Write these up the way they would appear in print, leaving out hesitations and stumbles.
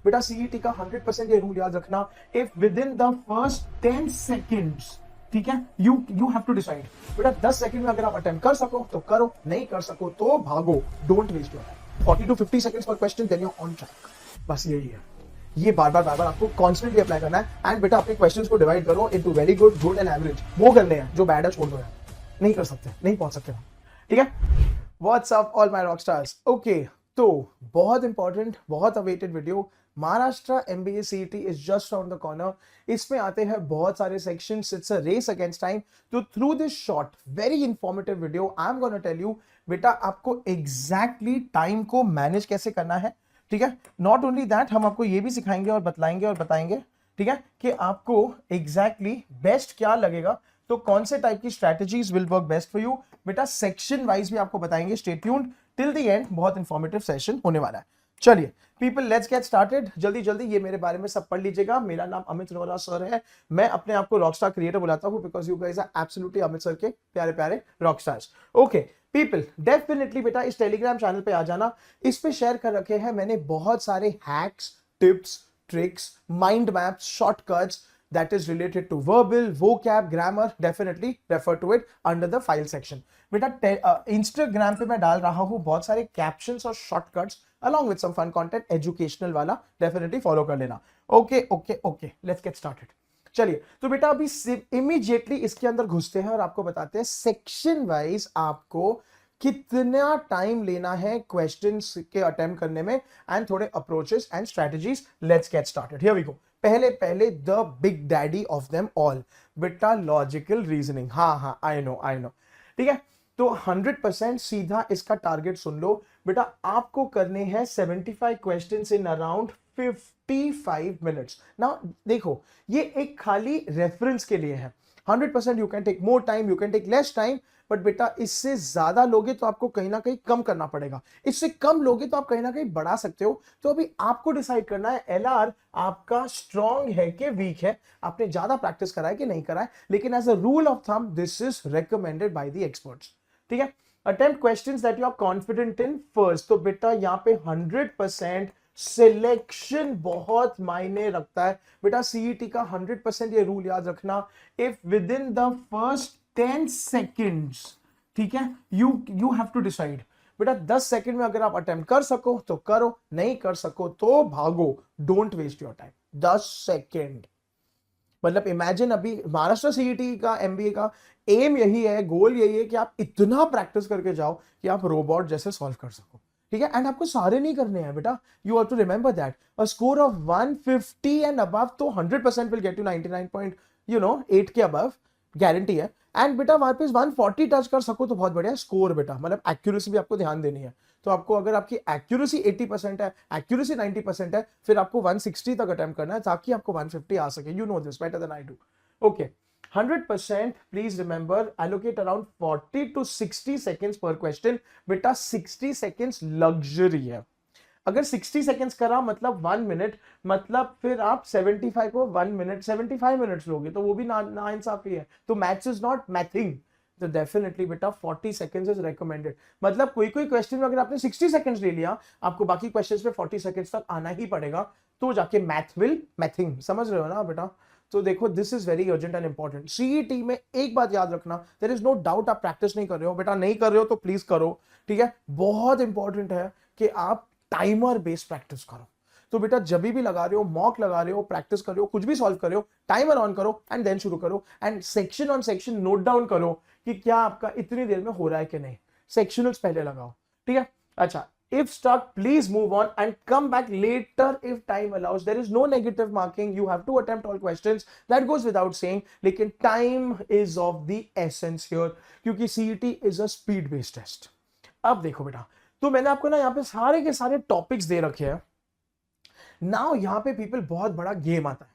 बेटा सीईटी का 100% ये रूल याद रखना, if with in the first 10 seconds, ठीक है, यू हैव टू डिसाइड। बेटा 10 सेकंड में अगर आप अटेम्प्ट कर सको तो करो, नहीं कर सको तो भागो, don't waste your time. 40 to 50 seconds पर question, then you on track. बस यही है, ये बार बार आपको कॉन्स्टेंटली अप्लाई करना है। एंड बेटा अपने क्वेश्चंस को डिवाइड करो into very good, good and average. वो करने हैं, जो बैड है छोड़ दो यार, नहीं कर सकते, नहीं पहुंच सकते हम, ठीक है। What's up all my rock stars. Okay, तो बहुत इंपॉर्टेंट, बहुत awaited video, Maharashtra MBA CET is just round the corner. इसमें आते हैं बहुत सारे sections, it's a race against time. तो through this short very informative video I am gonna tell you बेटा आपको एग्जैक्टली टाइम को मैनेज कैसे करना है, ठीक है। नॉट ओनली दैट, हम आपको ये भी सिखाएंगे और बतलाएंगे और बताएंगे, ठीक है, कि आपको एग्जैक्टली बेस्ट क्या लगेगा, तो कौन से टाइप की strategies will work best for you. बेटा सेक्शन वाइज भी आपको बताएंगे, stay tuned till the end, बहुत इंफॉर्मेटिव सेशन होने वाला है। चलिए पीपल, लेट्स गेट स्टार्टेड। जल्दी जल्दी ये मेरे बारे में सब पढ़ लीजिएगा। मेरा नाम अमित नोरा सर है, मैं अपने आप को रॉकस्टार क्रिएटर बुलाता हूं because you guys are absolutely Amit sir के प्यारे प्यारे रॉकस्टार्स। ओके पीपल, डेफिनेटली बेटा इस टेलीग्राम चैनल पे आ जाना। इस पे शेयर कर रखे हैं मैंने बहुत सारे hacks, tips, tricks, mind maps, shortcuts that is related to verbal, vocab, grammar. Definitely refer to it under the file section. बेटा इंस्टाग्राम पे मैं डाल रहा हूँ बहुत सारे कैप्शंस और shortcuts along with some fun content, educational वाला, definitely follow कर लेना। Okay okay okay, let's get started. चलिए तो बेटा अभी इमीडिएटली इसके अंदर घुसते हैं और आपको बताते हैं सेक्शन वाइज आपको कितना टाइम लेना है क्वेश्चंस के अटेम्प्ट करने में, एंड थोड़े approaches and strategies. Let's get started, here we go. पहले the big daddy of them all, बेटा लॉजिकल रीजनिंग। हाँ आई नो, ठीक है। तो 100% सीधा इसका टारगेट सुन लो बेटा, आपको करने हैं 75 क्वेश्चंस इन अराउंड 55 मिनट्स। ना देखो, ये एक खाली रेफरेंस के लिए है। 100% you can take more time, you can take less time, but बेटा इससे ज्यादा लोगे तो आपको कहीं ना कहीं कम करना पड़ेगा, इससे कम लोगे तो आप कहीं ना कहीं बढ़ा सकते हो। तो अभी आपको डिसाइड करना है एलआर आपका स्ट्रॉन्ग है कि वीक है, आपने ज्यादा प्रैक्टिस करा है कि नहीं करा है। लेकिन as a rule of thumb this is recommended by the experts, ठीक है। Attempt questions that you are confident in first. तो बेटा यहां पे 100% सिलेक्शन बहुत मायने रखता है। बेटा सीईटी का 100% ये रूल याद रखना, if with in the first 10 seconds, ठीक है, यू हैव टू डिसाइड। बेटा 10 सेकंड में अगर आप अटेम्प्ट कर सको तो करो, नहीं कर सको तो भागो, don't waste your time. 10 second मतलब इमेजिन, अभी महाराष्ट्र सीईटी का एमबीए का एम यही है, गोल यही है कि आप इतना प्रैक्टिस करके जाओ कि आप रोबोट जैसे सॉल्व कर सको, ठीक है। एंड आपको सारे नहीं करने हैं बेटा, you have to remember that a score of 150 and above तो 100% विल गेट यू 99.8 के अबव, गारंटी है। एंड बेटा वापस 140 टच कर सको तो बहुत बढ़िया स्कोर बेटा, मतलब एक्यूरेसी भी आपको ध्यान देनी है। तो आपको अगर आपकी एक्यूरेसी 80% है, एक्यूरेसी 90% है, फिर आपको 160 तक अटेम्प्ट करना है ताकि आपको 150 आ सके। You know this better than I do. Okay 100% please remember, allocate around 40 to 60 seconds पर क्वेश्चन। बेटा 60 सेकेंड्स लग्जरी है, अगर 60 सेकेंड्स करा मतलब 1 मिनट, मतलब फिर आप 75 को 1 मिनट 75 मिनट्स लोगे तो वो भी ना इंसाफी है। तो मैथ्स इज नॉट मैथिंग, तो डेफिनेटली बेटा 40 सेकेंड्स इज रेकमेंडेड। मतलब कोई क्वेश्चन में अगर आपने 60 सेकेंड्स ले लिया, आपको बाकी क्वेश्चंस में 40 सेकेंड्स तक आना ही पड़ेगा, तो जाके मैथ विल मैथिंग। समझ रहे हो ना बेटा। तो देखो this is very urgent and important. CET में एक बात याद रखना, देयर इज नो डाउट आप प्रैक्टिस नहीं कर रहे हो बेटा, नहीं कर रहे हो तो प्लीज करो, ठीक है। बहुत इंपॉर्टेंट है कि आप टाइमर बेस्ड प्रैक्टिस करो। तो बेटा जब भी लगा रहे हो, मॉक लगा रहे हो, प्रैक्टिस कर रहे हो, कुछ भी सॉल्व कर रहे हो, टाइमर ऑन करो एंड देन शुरू करो। And section on section note down करो कि क्या आपका इतनी देर में हो रहा है कि नहीं। सेक्शनल्स पहले लगाओ, ठीक है। अच्छा, if stuck please move on and come back later if time allows. There is no negative marking, you have to attempt all questions, that goes without saying, लेकिन time is of the essence here क्योंकि CET is a speed based test। अब देखो बेटा, तो मैंने आपको ना यहाँ पे सारे के सारे टॉपिक्स दे रखे हैं। नाउ यहाँ पे पीपल बहुत बड़ा गेम आता है,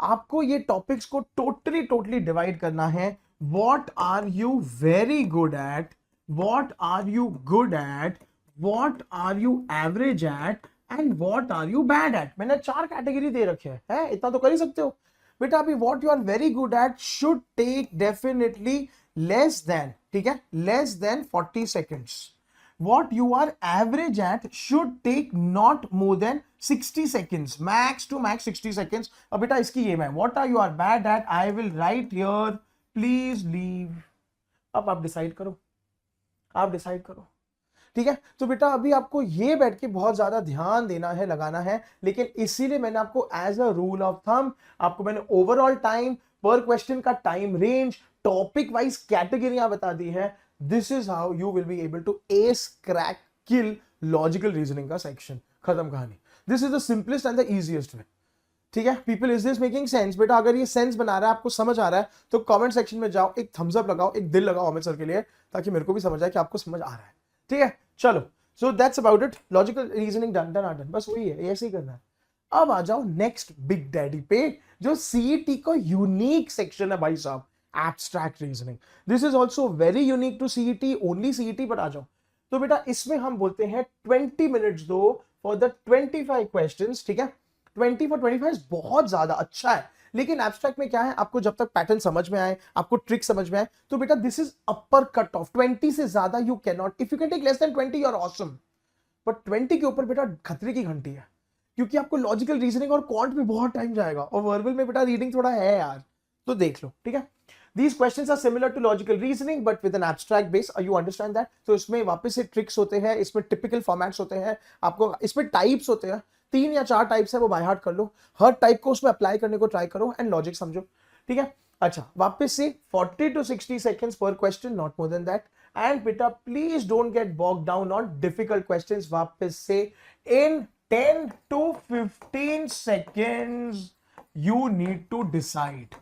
आपको ये टॉपिक्स को टोटली डिवाइड करना है। What are you very good at, what are you good at, what are you average at, and what are you bad at. मैंने 4 कैटेगरी दे रखे हैं, इतना तो कर ही सकते हो बेटा। अभी what you are very good at should take definitely less than, ठीक है, less than 40 seconds. what you are average at should take not more than 60 seconds, max to max 60 seconds. अब बेटा इसकी ये मैं, what are you are bad at, I will write here, please leave. अब आप decide करो, आप decide करो, ठीक है। तो बेटा अभी आपको ये बैठ के बहुत ज्यादा ध्यान देना है, लगाना है, लेकिन इसीलिए मैंने आपको as a rule of thumb आपको मैंने ओवरऑल टाइम, पर क्वेश्चन का टाइम रेंज, टॉपिक वाइज कैटेगरियां बता दी है। This is how you will be able to ace, crack, kill logical reasoning का सेक्शन। खत्म कहानी। This is the simplest and the easiest way, ठीक है। People, is this making sense? बेटा अगर ये सेंस बना रहा है, आपको समझ आ रहा है, तो कमेंट सेक्शन में जाओ, एक थम्स अप लगाओ, एक दिल लगाओ अमित सर के लिए, ताकि मेरे को भी समझ आए कि आपको समझ आ रहा है, ठीक है। चलो, so that's about it. Logical reasoning done done done, बस वही है, ऐसे ही करना है। अब आ जाओ नेक्स्ट बिग डैडी पे, जो सीईटी का यूनिक सेक्शन है भाई साहब, abstract reasoning. This is also very unique to CET, only CET. पर आ जाओ, तो बेटा इसमें हम बोलते हैं 20 मिनट्स दो फॉर द 25 क्वेश्चंस, ठीक है। 20 for 25 बहुत ज्यादा अच्छा है, लेकिन एब्स्ट्रैक्ट में क्या है, आपको जब तक पैटर्न समझ में आए, आपको ट्रिक समझ में आए, तो बेटा this is upper cut off. 20 से ज्यादा you can not, if you can take less than 20 you are awesome, but 20 के ऊपर बेटा खतरे की घंटी है, क्योंकि आपको लॉजिकल रीजनिंग और क्वांट में बहुत टाइम जाएगा, और वर्बल में बेटा रीडिंग थोड़ा है यार, तो देख लो, ठीक है। These questions are similar to logical reasoning but with an abstract base. You understand that? तो इसमें वापस से ट्रिक्स होते हैं, इसमें टिपिकल फॉर्मेट्स होते हैं, आपको इसमें टाइप्स होते हैं, 3 या 4 टाइप्स है, वो बाय हार्ट कर लो, हर टाइप को उसमें अप्लाई करने को ट्राई करो एंड लॉजिक समझो, ठीक है। अच्छा, वापस से 40 to 60 seconds per question, not more than that. And बेटा please don't get bogged down on difficult questions. वापस से in 10 to 15 seconds you need to decide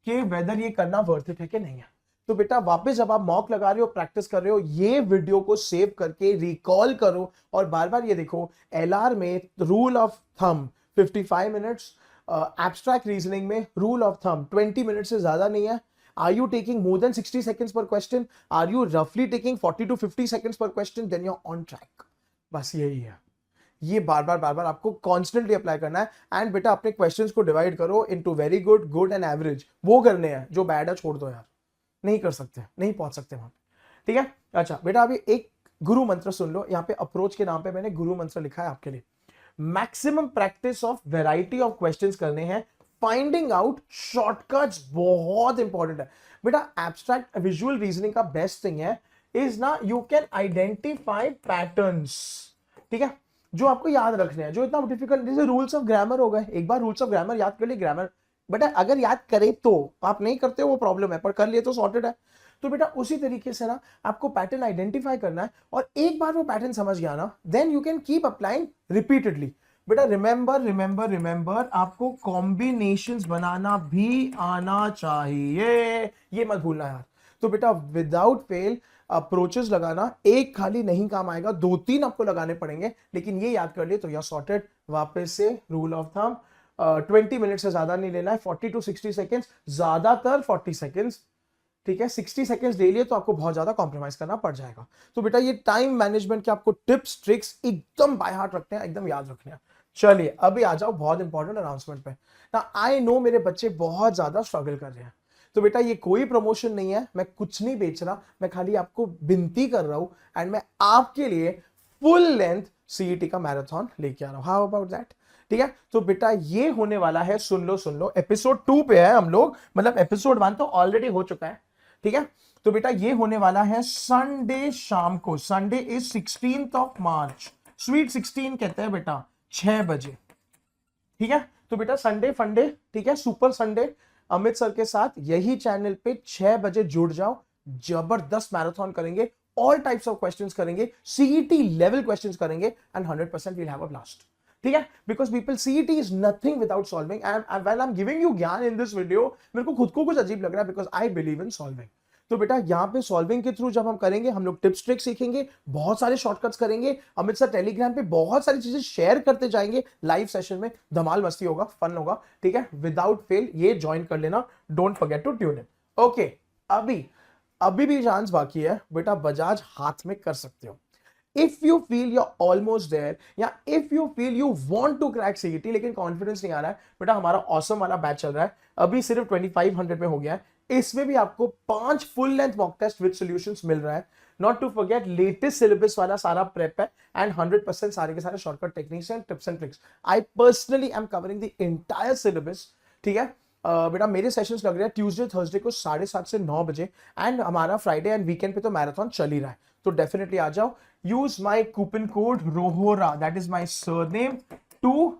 कि वेदर ये करना वर्थ इट है कि नहीं है। तो बेटा वापस जब आप मॉक लगा रहे हो, प्रैक्टिस कर रहे हो, ये वीडियो को सेव करके रिकॉल करो और बार बार ये देखो। एलआर में rule of thumb 55 minutes, abstract reasoning में रूल ऑफ थंब 20 मिनट से ज्यादा नहीं है। Are you taking more than 60 seconds पर क्वेश्चन, आर यू रफली टेकिंग 40 to 50 सेकंड्स पर question, then you are on track. बस यही है, ये बार बार आपको कॉन्स्टेंटली अप्लाई करना है। एंड बेटा अपने क्वेश्चंस को डिवाइड करो into very good, good and average, वो करने हैं। जो बैड है छोड़ दो यार, नहीं कर सकते, नहीं पहुंच सकते वहां, ठीक है। अच्छा बेटा अभी एक गुरु मंत्र सुन लो, यहाँ पे अप्रोच के नाम पे मैंने गुरु मंत्र लिखा है आपके लिए। Maximum practice of variety of questions करने हैं, फाइंडिंग आउट शॉर्टकट्स बहुत इंपॉर्टेंट है बेटा। एब्स्ट्रैक्ट विजुअल रीजनिंग का बेस्ट थिंग है इज ना, यू कैन आइडेंटिफाई पैटर्न्स, ठीक है, जो आपको याद रखने हैं, जो इतना डिफिकल्ट, जैसे रूल्स ऑफ ग्रामर हो गए। एक बार रूल्स ऑफ ग्रामर याद कर लिए, ग्रामर बेटा अगर याद करे तो, आप नहीं करते हो वो प्रॉब्लम है, पर कर लिए तो सॉर्टेड है। तो बेटा उसी तरीके से ना आपको पैटर्न आइडेंटिफाई करना है, और एक बार वो पैटर्न समझ गया ना, then you can keep applying repeatedly. बेटा रिमेंबर आपको कॉम्बिनेशंस बनाना भी आना चाहिए, ये मत भूलना यार। तो बेटा विदाउट फेल अप्रोचेस लगाना, एक खाली नहीं काम आएगा, 2-3 आपको लगाने पड़ेंगे, लेकिन ये याद कर लिए तो यह सॉर्टेड। वापस से रूल ऑफ थंब 20 मिनट से ज्यादा नहीं लेना है, 40 to 60 सेकेंड्स, ज्यादातर 40 सेकेंड्स, ठीक है। 60 सेकेंड्स ले लिए तो आपको बहुत ज्यादा कॉम्प्रोमाइज करना पड़ जाएगा। तो बेटा ये टाइम मैनेजमेंट के आपको टिप्स ट्रिक्स एकदम बाय हार्ट रखते हैं, एकदम याद रखने हैं। चलिए अभी आ जाओ बहुत इंपॉर्टेंट अनाउंसमेंट पे ना। आई नो मेरे बच्चे बहुत ज्यादा स्ट्रगल कर रहे हैं, तो बेटा ये कोई प्रमोशन नहीं है, मैं कुछ नहीं बेच रहा, मैं खाली आपको विनती कर रहा हूं, एंड मैं आपके लिए फुल लेंथ सीईटी का मैराथन लेके आ रहा हूं। हाउ अबाउट दैट, ठीक है। तो बेटा ये होने वाला है, सुन लो, एपिसोड 2 पे है हम लोग, मतलब एपिसोड 1 तो ऑलरेडी हो चुका है, ठीक है। तो बेटा ये होने वाला है संडे शाम को, Sunday is 16th of March, sweet 16 कहते हैं बेटा, 6 बजे, ठीक है। तो बेटा संडे फंडे, ठीक है, सुपर संडे अमित सर के साथ यही चैनल पे 6 बजे जुड़ जाओ, जबरदस्त मैराथन करेंगे, ऑल टाइप्स ऑफ क्वेश्चंस करेंगे, सीईटी लेवल क्वेश्चंस करेंगे, and 100% we'll have a blast, ठीक है। Because people, CET is nothing without solving, and when I am giving you ज्ञान इन दिस वीडियो, मेरे को खुद को कुछ अजीब लग रहा है, because I believe in solving. तो बेटा यहाँ पे सॉल्विंग के थ्रू जब हम करेंगे, हम लोग टिप्स ट्रिक्स सीखेंगे, बहुत सारे शॉर्टकट्स करेंगे, अमित सर टेलीग्राम पे बहुत सारी चीजें शेयर करते जाएंगे, लाइव सेशन में धमाल मस्ती होगा, फन होगा, ठीक है। विदाउट फेल ये ज्वाइन कर लेना, don't forget to tune in, okay. अभी भी चांस बाकी है बेटा, बजाज हाथ में कर सकते हो। If you feel you almost there, या if you feel you want to crack CET लेकिन कॉन्फिडेंस नहीं आ रहा है, बेटा हमारा ऑसम वाला बैच चल रहा है, अभी सिर्फ 2500 में हो गया है। इसमें भी आपको 5 full length mock test with solutions मिल रहा है, not to forget latest syllabus वाला सारा प्रेप है एंड 100% सारे के सारे shortcut techniques and tips and tricks. I personally am covering the entire syllabus. ठीक है बेटा मेरे सेशंस लग रहे हैं ट्यूसडे थर्सडे को 7:30 से 9 बजे एंड हमारा फ्राइडे एंड वीकेंड पे तो मैराथन चल ही रहा है. तो डेफिनेटली आ जाओ. Use my coupon code Rohora, that is my surname, to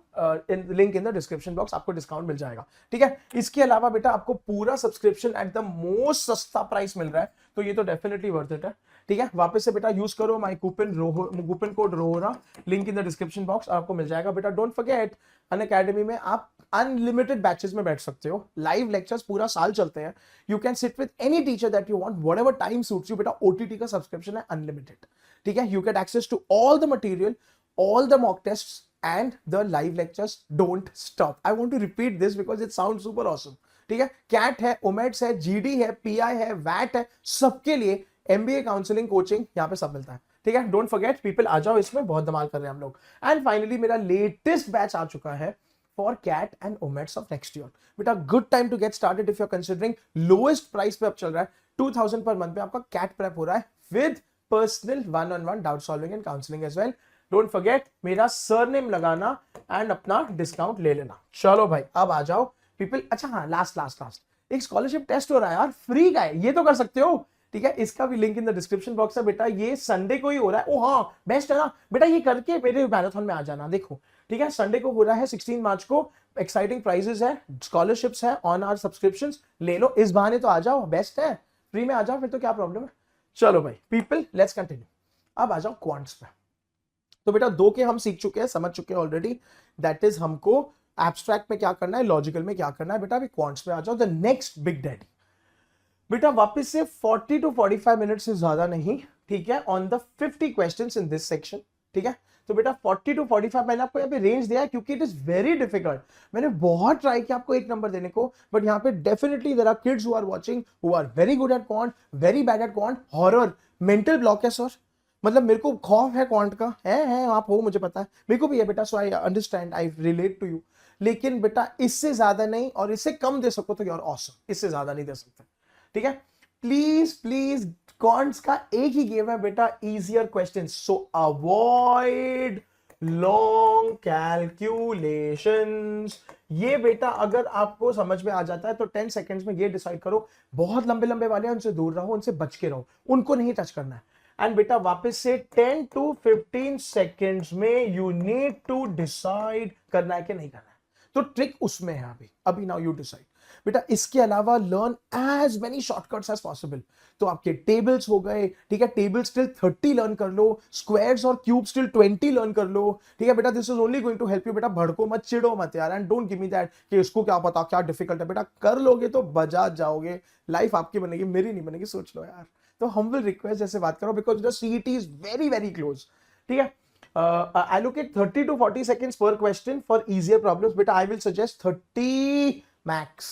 link in the description box. आपको डिस्काउंट मिल जाएगा. ठीक है इसके अलावा बेटा आपको पूरा सब्सक्रिप्शन एट द मोस्ट सस्ता प्राइस मिल रहा है, तो ये तो डेफिनेटली वर्थ इट है. ठीक है वापस से बेटा यूज करो my coupon code Rohora, link in the description box, आपको मिल जाएगा. बेटा डोंट फॉरगेट अनअकैडमी में आप अनलिमिटेड बैचेस में बैठ सकते हो. लाइव लेक्चर्स पूरा साल चलते हैं. You can sit with any teacher that you want, whatever time suits you. बेटा ओटीटी का सब्सक्रिप्शन है अनलिमिटेड. ठीक है you get access to all the material, all the mock tests and the live lectures don't stop. I want to repeat this because it sounds super awesome. ठीक है cat है, ओमेट्स है, GD है, pi है, VAT है, सबके लिए MBA counselling coaching यहाँ पे सब मिलता है. ठीक है डोंट फॉरगेट पीपल आ जाओ, इसमें बहुत धमाल कर रहे हैं हम लोग. एंड फाइनली मेरा लेटेस्ट बैच आ चुका है for CAT and OMETs of next year. बेटा good time to get started if you are considering. Lowest price पे अब चल रहा है 2000 पर मंथ पे आपका कैट प्रेप हो रहा है with personal 1-on-1 doubt solving and counselling as well. Don't forget मेरा सरनेम लगाना एंड अपना डिस्काउंट ले लेना. चलो भाई अब आ जाओ पीपल. अच्छा हाँ लास्ट एक स्कॉलरशिप टेस्ट हो रहा है यार, फ्री का है, ये तो कर सकते हो. ठीक है इसका भी link in the description box है. बेटा ये संडे को ही हो रहा है. ओ हाँ बेस्ट है ना बेटा, ये करके मेरे मैराथन में आ जाना. देखो ठीक है संडे को हो रहा है 16 मार्च को. एक्साइटिंग प्राइजेस है, स्कॉलरशिप्स है ऑन आवर सब्सक्रिप्शन. ले लो इस बहाने तो आ जाओ, बेस्ट है, फ्री में आ जाओ, फिर तो क्या प्रॉब्लम है. चलो भाई पीपल लेट्स कंटिन्यू. अब आ जाओ क्वांट्स पे. तो बेटा दो के हम सीख चुके हैं, समझ चुके हैं ऑलरेडी. दैट इज हमको एब्स्ट्रैक्ट में क्या करना है, लॉजिकल में क्या करना है. बेटा अभी क्वांट्स पे आ जाओ. The next big daddy. बेटा वापस से 40 to 45 मिनट से ज्यादा नहीं. ठीक है on the 50 questions in this section. ठीक है तो बेटा 40 to 45 मैंने आपको यहाँ पे रेंज दिया है क्योंकि इट इज वेरी डिफिकल्ट. मैंने बहुत ट्राई किया आपको एक नंबर देने को, बट यहाँ पे definitely there are kids who are watching who are very good at quant, very bad at quant. Horror mental block है सर, मतलब मेरे को खौफ है क्वांट का. है आप हो मुझे पता है, मेरे को भी है बेटा. So I understand, I relate to you. लेकिन बेटा इससे ज्यादा नहीं और इससे कम दे सको तो यार ऑसम, इससे ज्यादा नहीं दे सकते. ठीक है प्लीज प्लीज क्वांट्स का एक ही गेम है बेटा, इजियर क्वेश्चन. सो अवॉइड लॉन्ग कैलकुलेशंस. ये बेटा अगर आपको समझ में आ जाता है तो 10 सेकेंड्स में ये डिसाइड करो. बहुत लंबे लंबे वाले हैं उनसे दूर रहो, उनसे बच के रहो, उनको नहीं टच करना है. एंड बेटा वापस से 10 to 15 सेकेंड्स में यू नीड टू डिसाइड करना है कि नहीं करना है. तो ट्रिक उसमें है अभी नाउ यू डिसाइड. बेटा इसके अलावा learn as many shortcuts as possible. तो आपके टेबल्स हो गए. ठीक है टेबल्स स्टिल 30 लर्न कर लो, स्क्वायर्स और क्यूब स्टिल 20 लर्न कर लो. ठीक है बेटा this is only going to help you. बेटा भड़को मत, चिड़ो मत यार, and don't give me that कि इसको क्या पता क्या डिफिकल्ट है. बेटा कर लोगे तो बजा जाओगे, लाइफ आपकी बनेगी, मेरी नहीं बनेगी. सोच लो यार. तो humble रिक्वेस्ट जैसे बात करो because the CET is very very close. ठीक है allocate 30 to 40 seconds per question for easier problems. बेटा I will suggest 30 max.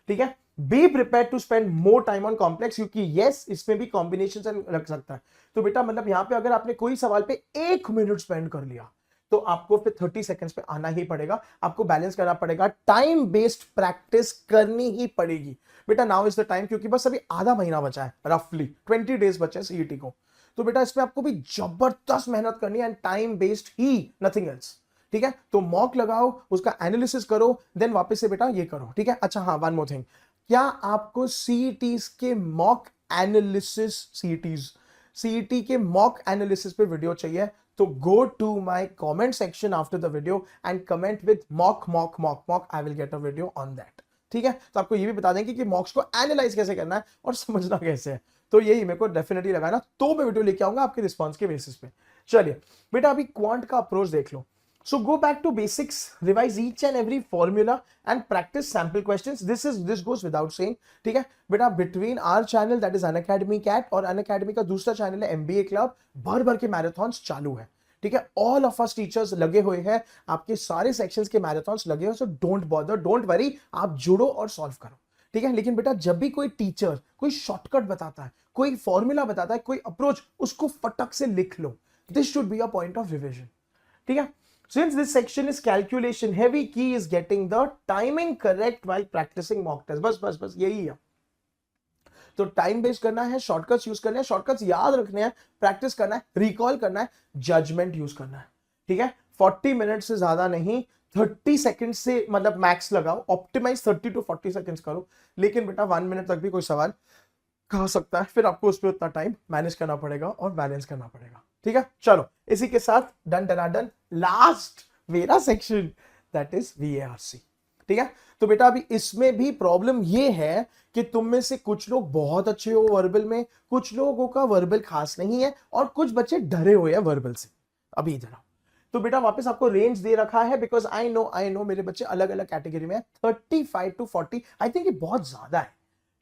ठीक है be prepare to spend more time on complex क्योंकि यस इसमें भी कॉम्बिनेशन रख सकता है. तो बेटा मतलब यहां पे अगर आपने कोई सवाल पे 1 मिनट स्पेंड कर लिया तो आपको फिर 30 सेकंड्स पे आना ही पड़ेगा. आपको बैलेंस करना पड़ेगा, टाइम बेस्ड प्रैक्टिस करनी ही पड़ेगी. बेटा नाउ इज द टाइम क्योंकि बस अभी आधा महीना बचा है, रफली 20 डेज बचे हैं सीईटी को. तो बेटा इसमें आपको भी जबरदस्त मेहनत करनी है and time based he, nothing else. ठीक है तो मॉक लगाओ, उसका एनालिसिस करो, देन वापस से बेटा ये करो. ठीक है अच्छा हाँ वन मोर थिंग, क्या आपको सीईटीज के मॉक एनालिसिस, सीईटी के मॉक एनालिसिस पे वीडियो चाहिए तो go to my comment section after the video and comment with mock. I will get a video on that. ठीक है तो आपको ये भी बता देंगे कि मॉक्स को एनालाइज कैसे करना है और समझना कैसे है. तो यही मेरे को डेफिनेटली लगाना, तो मैं वीडियो लेके आऊंगा आपके रिस्पांस के बेसिस पे. चलिए बेटा अभी क्वांट का अप्रोच देख लो. So go back to basics, revise each and every formula and practice sample questions. This goes without saying. ठीक है बेटा between our channel that is Unacademy Cat और Unacademy का दूसरा चैनल है MBA Club, भर के मैराथन्स चालू है. ठीक है ऑल ऑफ अस टीचर्स लगे हुए हैं, आपके सारे सेक्शंस के मैराथन्स लगे हुए. So don't bother, don't worry, आप जुड़ो और सॉल्व करो. ठीक है लेकिन बेटा जब भी कोई टीचर कोई शॉर्टकट बताता है, कोई फॉर्मूला बताता है, कोई अप्रोच, उसको फटक से लिख लो. This should be a point of revision. ठीक है since this section is calculation heavy, key is getting the timing correct while practicing mock test. बस यही है. तो टाइम वेस्ट करना है, शॉर्टकट्स यूज करने हैं, शॉर्टकट्स याद रखने हैं, प्रैक्टिस करना है, रिकॉल करना है, जजमेंट यूज करना है, ठीक है। 40 मिनट से ज्यादा नहीं, 30 सेकंड से मतलब मैक्स लगाओ, ऑप्टिमाइज 30 to 40 सेकंड्स करो, लेकिन बेटा 1 मिनट तक भी कोई सवाल खा सकता है, फिर आपको उस पर उतना टाइम मैनेज करना पड़ेगा और बैलेंस करना पड़ेगा, ठीक है। चलो इसी के साथ डन, लास्ट मेरा सेक्शन, दैट इज VARC, ठीक है। तो बेटा अभी इसमें भी प्रॉब्लम ये है कि तुम में से कुछ लोग बहुत अच्छे हो वर्बल में, कुछ लोगों का वर्बल खास नहीं है, और कुछ बच्चे डरे हुए हैं वर्बल से। अभी इधर आओ। तो बेटा वापस आपको रेंज दे रखा है, बिकॉज आई नो मेरे बच्चे अलग अलग कैटेगरी में है, 35 to 40, आई थिंक ये बहुत ज्यादा है,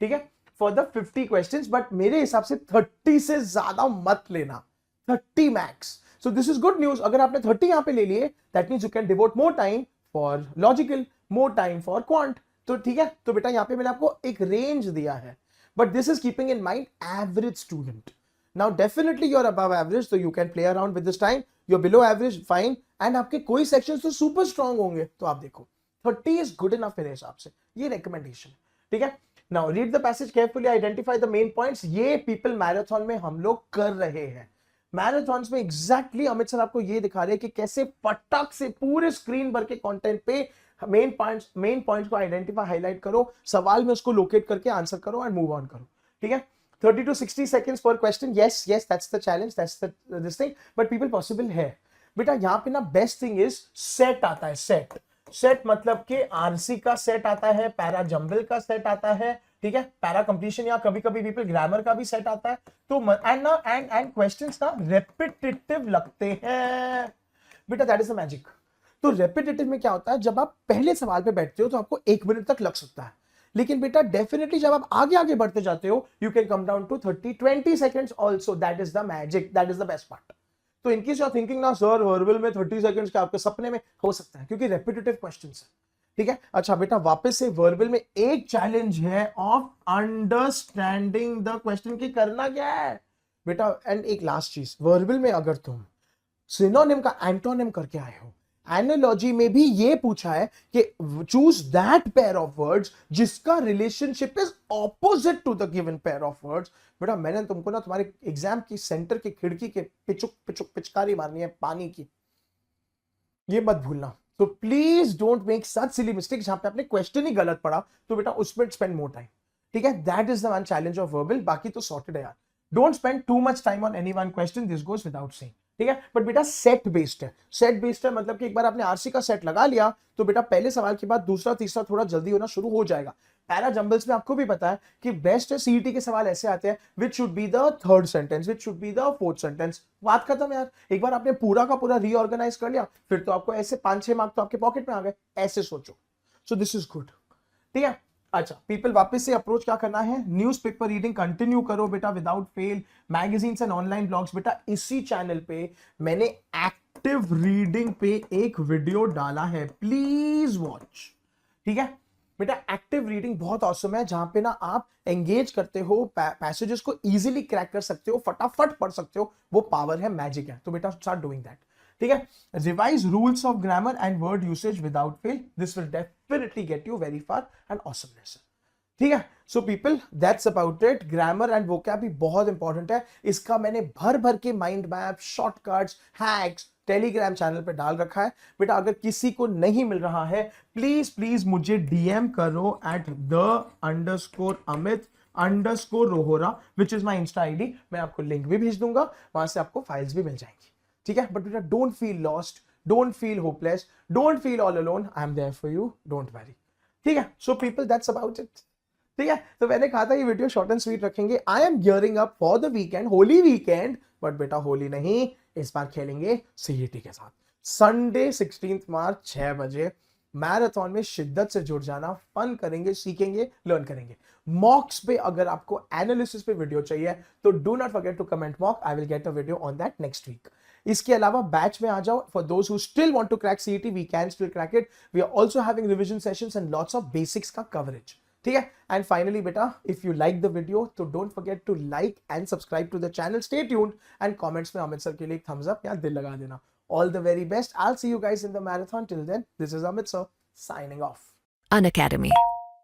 ठीक है, फॉर द 50 क्वेश्चंस, बट मेरे हिसाब से 30 से ज्यादा मत लेना, 30 max. So this is good news, अगर आपने 30 यहां पे ले लिए, that means you can devote more time for logical, more time for quant, तो ठीक है। तो बेटा यहां पे मैंने आपको एक रेंज दिया है, but this is keeping in mind average student. Now definitely you are above average, तो you can play around with this time, you are below average, fine, and आपके कोई सेक्शंस तो सुपर स्ट्रांग होंगे, तो आप देखो 30 इज गुड इनफ मेरे हिसाब से, ये रिकमेंडेशन, ठीक है। Now read the passage carefully, identify the main points, ये पीपल मैराथन में हम लोग कर रहे हैं। मैराथन्स में एग्जैक्टली अमित सर आपको ये दिखा रहे हैं कि कैसे फटाक से पूरे स्क्रीन भर के कंटेंट पे मेन पॉइंट्स को आइडेंटिफाई, हाईलाइट करो, सवाल में उसको लोकेट करके आंसर करो एंड मूव ऑन करो, ठीक है। 30 to 60 seconds per question, yes that's the challenge, that's the this thing, but people possible है बेटा। यहाँ पे ना बेस्ट थिंग इज सेट आता है, सेट मतलब कि आरसी का सेट आता है, पैरा जंबल का सेट आता है, ठीक है, पैरा कंप्लीशन या कभी कभी पीपल ग्रामर का भी सेट आता है, तो एंड क्वेश्चंस ना रेपिटेटिव लगते हैं बेटा, दैट इज द मैजिक। तो रेपिटेटिव में क्या होता है, जब आप पहले सवाल पे बैठते हो तो आपको 1 मिनट तक लग सकता है, लेकिन बेटा डेफिनेटली जब आप आगे बढ़ते जाते हो, you can come down to 20 seconds also, that is the magic, that is the best part. तो इनकी जो थिंकिंग ना सर वर्बल में 30 सेकंड्स का आपके सपने में हो सकता है, क्योंकि रेपिटेटिव क्वेश्चंस है, ठीक है। अच्छा बेटा वापस से वर्बल में एक चैलेंज है ऑफ अंडरस्टैंडिंग द क्वेश्चन की करना क्या है बेटा। एंड एक लास्ट चीज, वर्बल में अगर तुम सिनोनिम का एंटोनिम करके आए हो, एनालॉजी में भी ये पूछा है कि choose that pair of words जिसका relationship is opposite to the given pair of words. बेटा मैंने तुमको ना तुम्हारे एग्जाम की सेंटर की खिड़की के पिचकारी मारनी है पानी की, ये मत भूलना। तो please don't make such silly mistake जहां पे आपने क्वेश्चन ही गलत पढ़ा, तो बेटा उसमें स्पेंड मोर टाइम, ठीक है। That is the one challenge of verbal, बाकी तो सॉर्टेड है यार। Don't spend too much time on any one question, this goes without saying, ठीक है। बट बेटा सेट बेस्ड है, सेट बेस्ड है मतलब कि एक बार आपने आरसी का सेट लगा लिया तो बेटा पहले सवाल के बाद दूसरा तीसरा थोड़ा जल्दी होना शुरू हो जाएगा। पैरा जंबल्स में आपको भी पता है कि बेस्ट है, सीईटी के सवाल ऐसे आते हैं which should be the third sentence, which should be the fourth sentence, बात खत्म यार। एक बार आपने पूरा का पूरा रीऑर्गेनाइज कर लिया, फिर तो आपको ऐसे 5-6 मार्क तो आपके पॉकेट में आ गए, ऐसे सोचो। सो दिस इज गुड, ठीक है। अच्छा पीपल वापस से अप्रोच क्या करना है, न्यूज़पेपर रीडिंग कंटिन्यू करो बेटा without fail, magazines and online blogs. बेटा इसी चैनल पे मैंने एक्टिव रीडिंग पे एक वीडियो डाला है, प्लीज वॉच, ठीक है बेटा। एक्टिव रीडिंग बहुत ऑसम है, जहां पे ना आप एंगेज करते हो, पैसेजेस को इजीली क्रैक कर सकते हो, फटाफट पढ़ सकते हो, वो पावर है, मैजिक है। तो बेटा स्टार्ट डूइंग दैट, ठीक है। Revise rules of grammar and word usage without fail, this will definitely get you very far and awesomeness, ठीक है। So people that's about it. Grammar and vocab भी बहुत इंपॉर्टेंट है, इसका मैंने भर भर के mind map, shortcuts, hacks Telegram channel पे डाल रखा है बेटा। अगर किसी को नहीं मिल रहा है प्लीज मुझे डीएम करो at @the_Amit_Rohora which is my insta ID, मैं आपको लिंक भी भेज दूंगा, वहां से आपको फाइल्स भी मिल जाएंगी, ठीक है। बट बेटा don't feel lost, don't feel hopeless, don't feel all alone, I am there for you, don't worry, ठीक है। So people that's about it, ठीक है। तो मैंने कहा था ये वीडियो शॉर्ट एंड स्वीट रखेंगे। I am gearing up for the weekend, Holi weekend, but बेटा होली नहीं, इस बार खेलेंगे सीईटी के साथ। संडे 16 मार्च 6 बजे मैराथन में शिद्दत से जुड़ जाना, फन करेंगे, सीखेंगे, लर्न करेंगे। मॉक्स पे अगर आपको एनालिसिस पे वीडियो चाहिए तो do not forget to comment mock, I will get a video on that next week. इसके अलावा बैच में आ जाओ, for those who still want to crack CET, we can still crack it, we are also having revision sessions and lots of basics का coverage, ठीक है। And finally बेटा if you like the video तो don't forget to like and subscribe to the channel, stay tuned and comments में Amit sir के लिए एक Thums up या दिल लगा देना। All the very best, I will see you guys in the marathon, till then this is Amit sir signing off. Unacademy.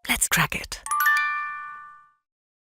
Let's crack it.